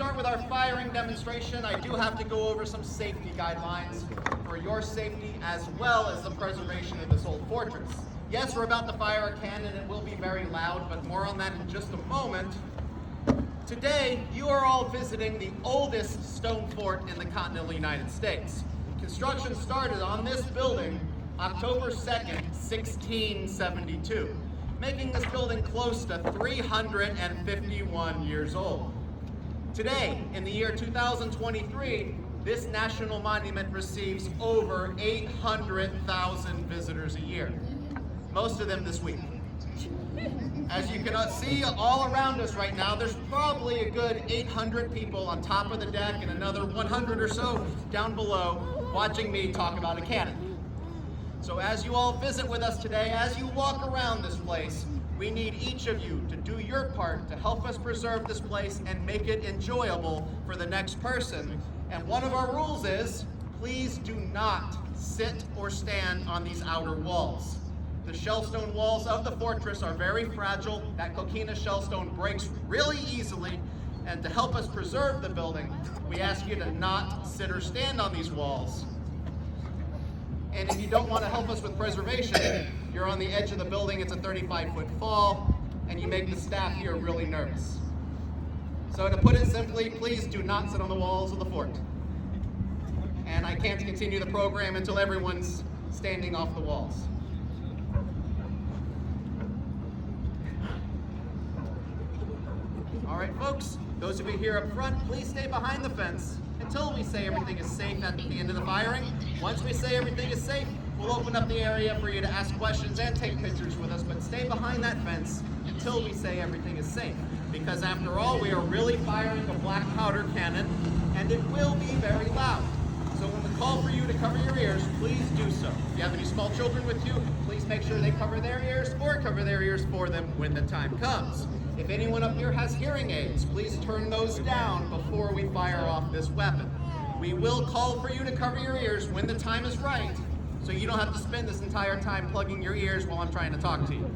start with our firing demonstration, I do have to go over some safety guidelines for your safety as well as the preservation of this old fortress. Yes, we're about to fire a cannon. It will be very loud, but more on that in just a moment. Today, you are all visiting the oldest stone fort in the continental United States. Construction started on this building October 2nd, 1672, making this building close to 351 years old. Today, in the year 2023, this national monument receives over 800,000 visitors a year, most of them this week. As you can see all around us right now, there's probably a good 800 people on top of the deck and another 100 or so down below watching me talk about a cannon. So as you all visit with us today, as you walk around this place, we need each of you to do your part to help us preserve this place and make it enjoyable for the next person. And one of our rules is, please do not sit or stand on these outer walls. The shellstone walls of the fortress are very fragile. That coquina shellstone breaks really easily. And to help us preserve the building, we ask you to not sit or stand on these walls. And if you don't want to help us with preservation, you're on the edge of the building, it's a 35-foot fall, and you make the staff here really nervous. So to put it simply, please do not sit on the walls of the fort. And I can't continue the program until everyone's standing off the walls. All right, folks, those of you here up front, please stay behind the fence until we say everything is safe at the end of the firing. Once we say everything is safe, we'll open up the area for you to ask questions and take pictures with us, but stay behind that fence until we say everything is safe. Because after all, we are really firing a black powder cannon, and it will be very loud. So when we call for you to cover your ears, please do so. If you have any small children with you, please make sure they cover their ears or cover their ears for them when the time comes. If anyone up here has hearing aids, please turn those down before we fire off this weapon. We will call for you to cover your ears when the time is right, so you don't have to spend this entire time plugging your ears while I'm trying to talk to you.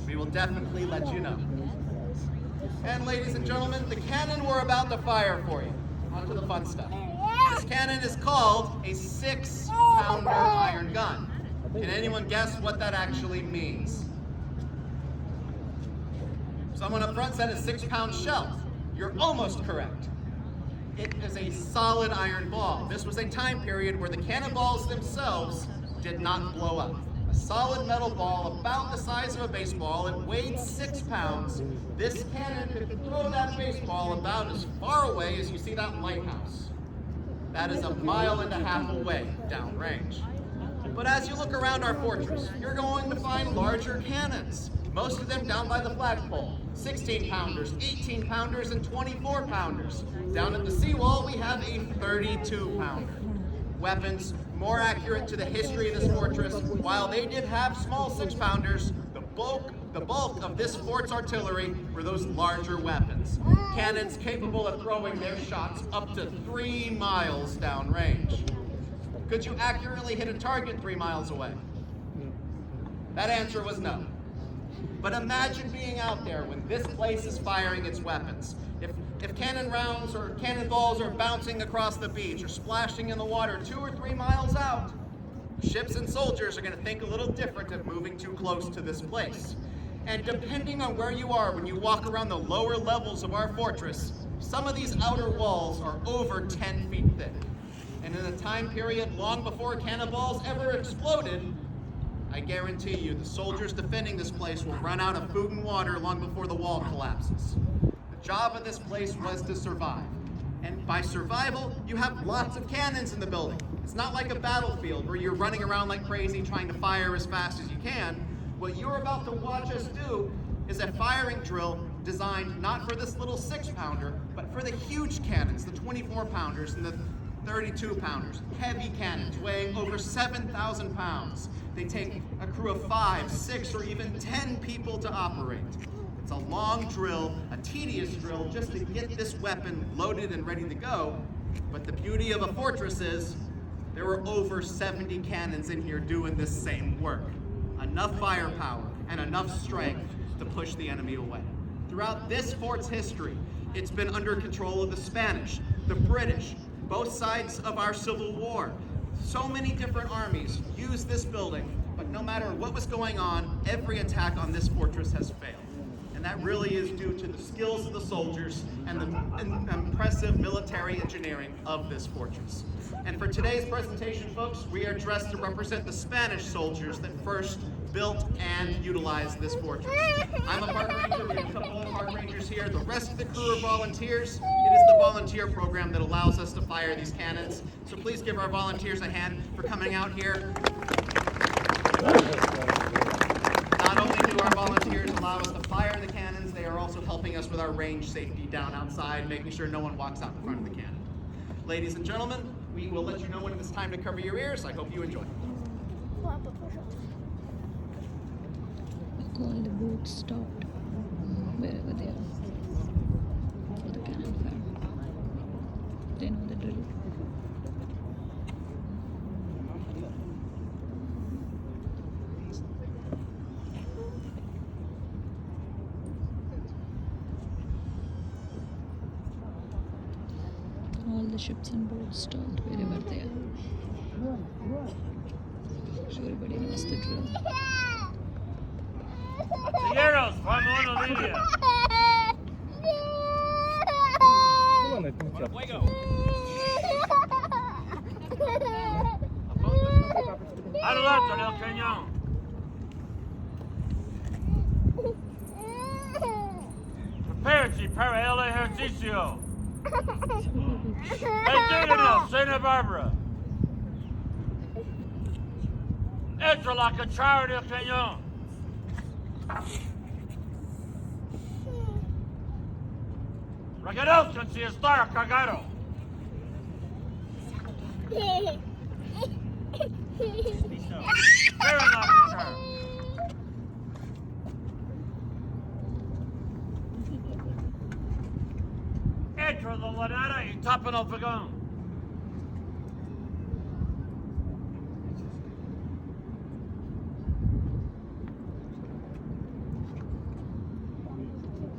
We will definitely let you know. And ladies and gentlemen, the cannon we're about to fire for you. On to the fun stuff. This cannon is called a 6-pounder iron gun. Can anyone guess what that actually means? Someone up front said a 6-pound shell. You're almost correct. It is a solid iron ball. This was a time period where the cannonballs themselves did not blow up. A solid metal ball about the size of a baseball. It weighed 6 pounds. This cannon could throw that baseball about as far away as you see that lighthouse. That is 1.5 miles away downrange. But as you look around our fortress, you're going to find larger cannons. Most of them down by the flagpole. 16-pounders, 18-pounders, and 24-pounders. Down at the seawall, we have a 32-pounder. Weapons more accurate to the history of this fortress. While they did have small 6-pounders, the bulk of this fort's artillery were those larger weapons. Cannons capable of throwing their shots up to 3 miles downrange. Could you accurately hit a target 3 miles away? That answer was no. But imagine being out there when this place is firing its weapons. If cannon rounds or cannonballs are bouncing across the beach or splashing in the water 2 or 3 miles out, ships and soldiers are going to think a little different of moving too close to this place. And depending on where you are when you walk around the lower levels of our fortress, some of these outer walls are over 10 feet thick. And in a time period long before cannonballs ever exploded, I guarantee you the soldiers defending this place will run out of food and water long before the wall collapses. The job of this place was to survive. And by survival, you have lots of cannons in the building. It's not like a battlefield where you're running around like crazy trying to fire as fast as you can. What you're about to watch us do is a firing drill designed not for this little 6-pounder, but for the huge cannons, the 24-pounders and the 32-pounders. Heavy cannons weighing over 7,000 pounds. They take a crew of 5, 6, or even 10 people to operate. It's a long drill, a tedious drill, just to get this weapon loaded and ready to go. But the beauty of a fortress is there were over 70 cannons in here doing this same work. Enough firepower and enough strength to push the enemy away. Throughout this fort's history, It's been under control of the Spanish, the British, both sides of our Civil War. So many different armies used this building, but no matter what was going on, every attack on this fortress has failed. And that really is due to the skills of the soldiers and the impressive military engineering of this fortress. And for today's presentation, folks, we are dressed to represent the Spanish soldiers that first built and utilized this fortress. I'm a park ranger, we have a couple of park rangers here. The rest of the crew are volunteers. It is the volunteer program that allows us to fire these cannons. So please give our volunteers a hand for coming out here. Not only do our volunteers allow us to fire the cannons, they are also helping us with our range safety down outside, making sure no one walks out in front of the cannon. Ladies and gentlemen, we will let you know when it's time to cover your ears. I hope you enjoy. All the boats stopped wherever they are for the cannon fire. They know the drill. All the ships and boats stopped wherever they are. Everybody knows the drill. Artilleros, from Honolulu. Adelante del cañón. Prepare-se para el ejercicio. Ayúdenos, Santa Barbara. Entra la cuchara del cañón. Reconozcan si está cargado. Esperen la cuchara. Entra la lanera y tapen el fogón.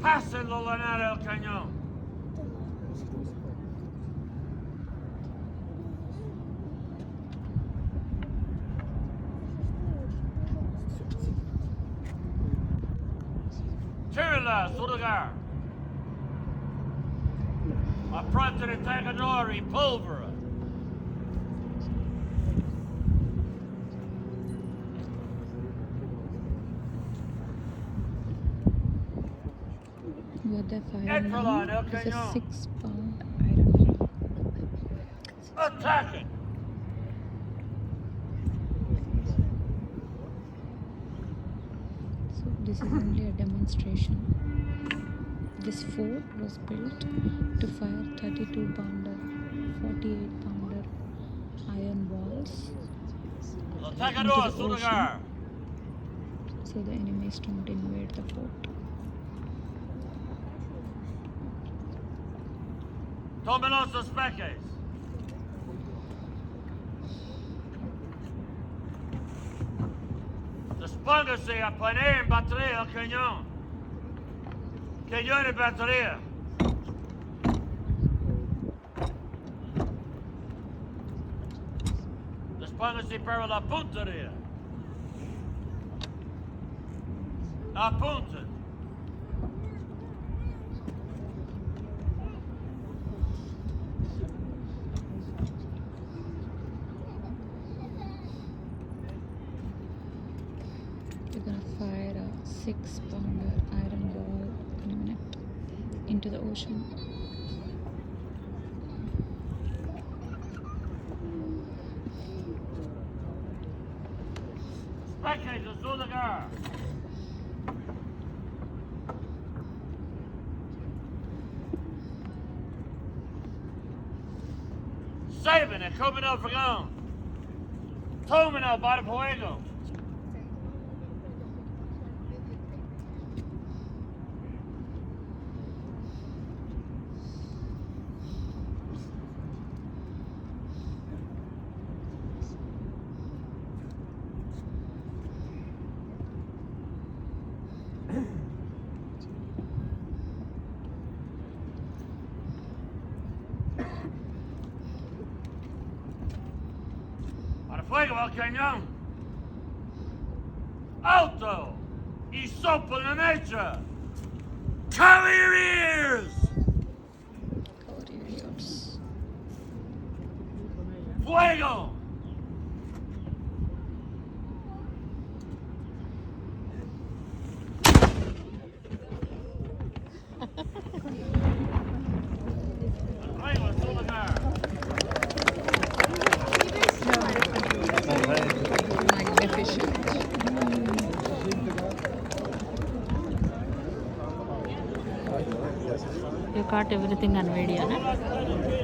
Pasen la lanera al cañón. Tírenla a su lugar. Apronte de tagador y pólvora. What they're firing Entra la now en el is a cañón. 6-pound iron rod. Attacking. So this is only a demonstration. This fort was built to fire 32-pounder, 48-pounder iron balls El into tagador a the su ocean, lugar. so the enemies don't invade the fort. Tomen los suspectos. Dispóngase a poner en batería el cañón. Cañón de batería. Dispóngase para la puntería. Apunten. We're gonna fire a 6-pounder iron ball in a minute into the ocean. Spectators a su lugar. Saben el comen el fogón. Tomen el bar fuego. fuego al cañón. Alto y sopla la nature. Cover your ears. Cover your ears. Fuego. Fuego, todo acá. Magnificent. You caught everything on video, no?